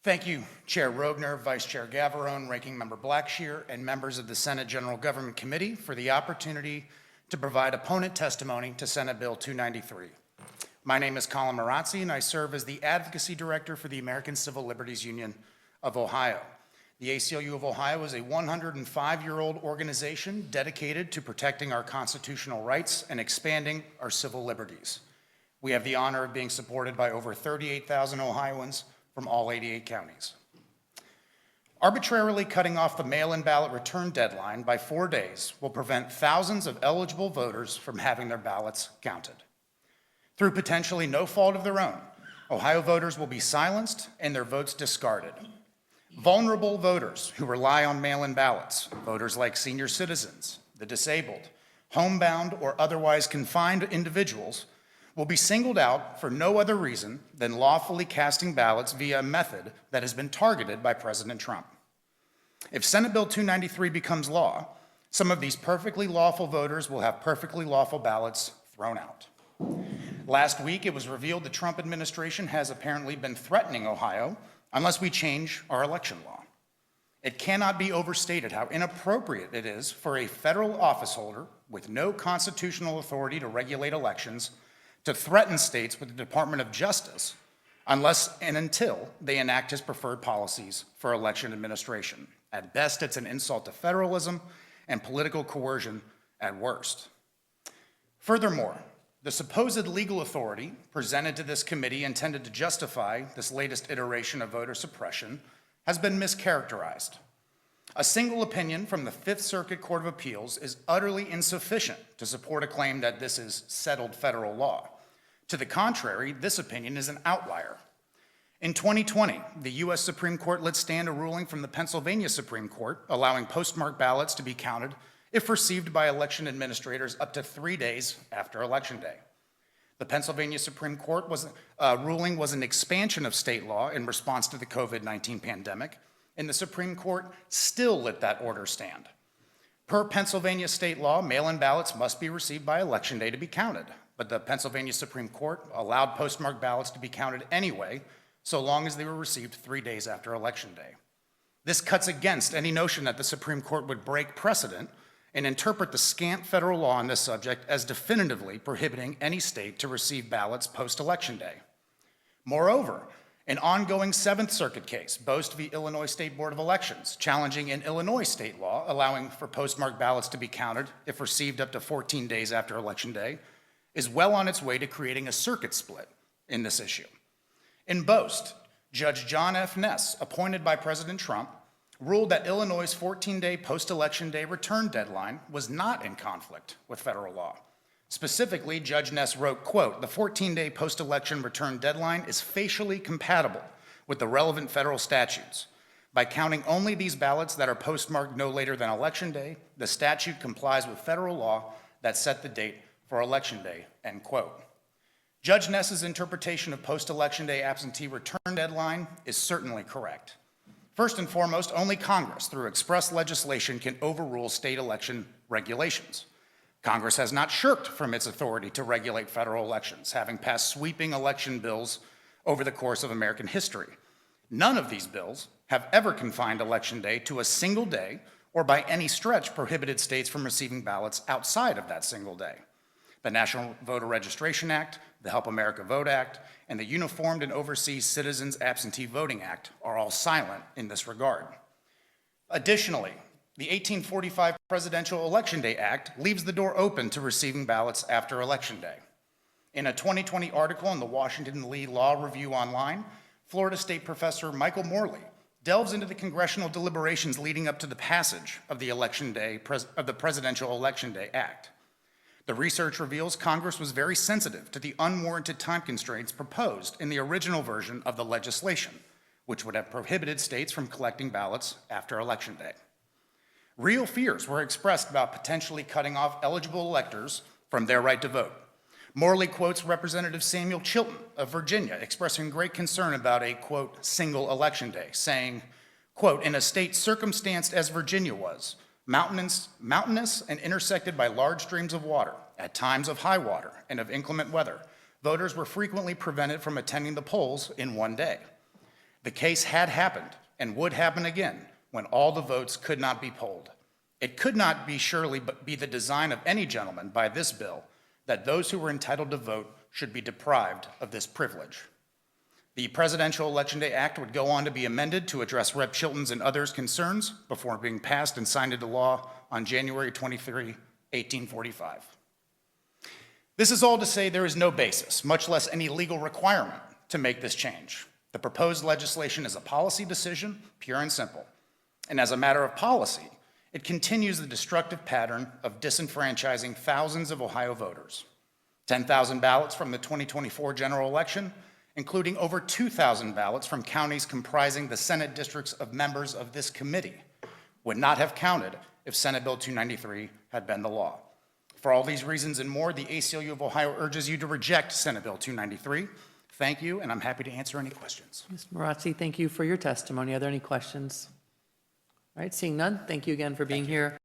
Thank you, Chair Rogner, Vice Chair Gavarone, Ranking Member Blackshear, and members of the Senate General Government Committee for the opportunity to provide opponent testimony to Senate Bill 293. My name is Collin Marozzi, and I serve as the Advocacy Director for the American Civil Liberties Union of Ohio. The ACLU of Ohio is a 105-year-old organization dedicated to protecting our constitutional rights and expanding our civil liberties. We have the honor of being supported by over 38,000 Ohioans from all 88 counties. Arbitrarily cutting off the mail-in ballot return deadline by 4 days will prevent thousands of eligible voters from having their ballots counted. Through potentially no fault of their own, Ohio voters will be silenced and their votes discarded. Vulnerable voters who rely on mail-in ballots, voters like senior citizens, the disabled, homebound, or otherwise confined individuals, will be singled out for no other reason than lawfully casting ballots via a method that has been targeted by President Trump. If Senate Bill 293 becomes law, some of these perfectly lawful voters will have perfectly lawful ballots thrown out. Last week, it was revealed the Trump administration has apparently been threatening Ohio unless we change our election law. It cannot be overstated how inappropriate it is for a federal officeholder with no constitutional authority to regulate elections to threaten states with the Department of Justice unless and until they enact his preferred policies for election administration. At best, it's an insult to federalism and political coercion at worst. Furthermore, the supposed legal authority presented to this committee intended to justify this latest iteration of voter suppression has been mischaracterized. A single opinion from the Fifth Circuit Court of Appeals is utterly insufficient to support a claim that this is settled federal law. To the contrary, this opinion is an outlier. In 2020, the U.S. Supreme Court let stand a ruling from the Pennsylvania Supreme Court allowing postmarked ballots to be counted if received by election administrators up to 3 days after Election Day. The Pennsylvania Supreme Court ruling was an expansion of state law in response to the COVID-19 pandemic, and the Supreme Court still let that order stand. Per Pennsylvania state law, mail-in ballots must be received by Election Day to be counted, but the Pennsylvania Supreme Court allowed postmarked ballots to be counted anyway, so long as they were received 3 days after Election Day. This cuts against any notion that the Supreme Court would break precedent and interpret the scant federal law on this subject as definitively prohibiting any state to receive ballots post-Election Day. Moreover, an ongoing Seventh Circuit case, Boast v. Illinois State Board of Elections, challenging an Illinois state law allowing for postmarked ballots to be counted if received up to 14 days after Election Day, is well on its way to creating a circuit split in this issue. In Boast, Judge John F. Ness, appointed by President Trump, ruled that Illinois' 14-day post-Election Day return deadline was not in conflict with federal law. Specifically, Judge Ness wrote, quote, "The 14-day post-election return deadline is facially compatible with the relevant federal statutes. By counting only these ballots that are postmarked no later than Election Day, the statute complies with federal law that set the date for Election Day," end quote. Judge Ness's interpretation of post-Election Day absentee return deadline is certainly correct. First and foremost, only Congress, through express legislation, can overrule state election regulations. Congress has not shirked from its authority to regulate federal elections, having passed sweeping election bills over the course of American history. None of these bills have ever confined Election Day to a single day or by any stretch prohibited states from receiving ballots outside of that single day. The National Voter Registration Act, the Help America Vote Act, and the Uniformed and Overseas Citizens Absentee Voting Act are all silent in this regard. Additionally, the 1845 Presidential Election Day Act leaves the door open to receiving ballots after Election Day. In a 2020 article in the Washington Lee Law Review Online, Florida State professor Michael Morley delves into the congressional deliberations leading up to the passage of the Presidential Election Day Act. The research reveals Congress was very sensitive to the unwarranted time constraints proposed in the original version of the legislation, which would have prohibited states from collecting ballots after Election Day. Real fears were expressed about potentially cutting off eligible electors from their right to vote. Morley quotes Representative Samuel Chilton of Virginia expressing great concern about a, quote, single election day, saying, quote, "In a state circumstanced as Virginia was, mountainous and intersected by large streams of water, at times of high water and of inclement weather, voters were frequently prevented from attending the polls in one day. The case had happened and would happen again when all the votes could not be polled. It could not be surely be the design of any gentleman by this bill that those who were entitled to vote should be deprived of this privilege. The Presidential Election Day Act would go on to be amended to address Rep. Chilton's and others' concerns before being passed and signed into law on January 23, 1845. This is all to say there is no basis, much less any legal requirement, to make this change. The proposed legislation is a policy decision, pure and simple. And as a matter of policy, it continues the destructive pattern of disenfranchising thousands of Ohio voters. 10,000 ballots from the 2024 general election, including over 2,000 ballots from counties comprising the Senate districts of members of this committee, would not have counted if Senate Bill 293 had been the law. For all these reasons and more, the ACLU of Ohio urges you to reject Senate Bill 293. Thank you, and I'm happy to answer any questions. Mr. Marozzi, thank you for your testimony. Are there any questions? All right, seeing none, thank you again for being here.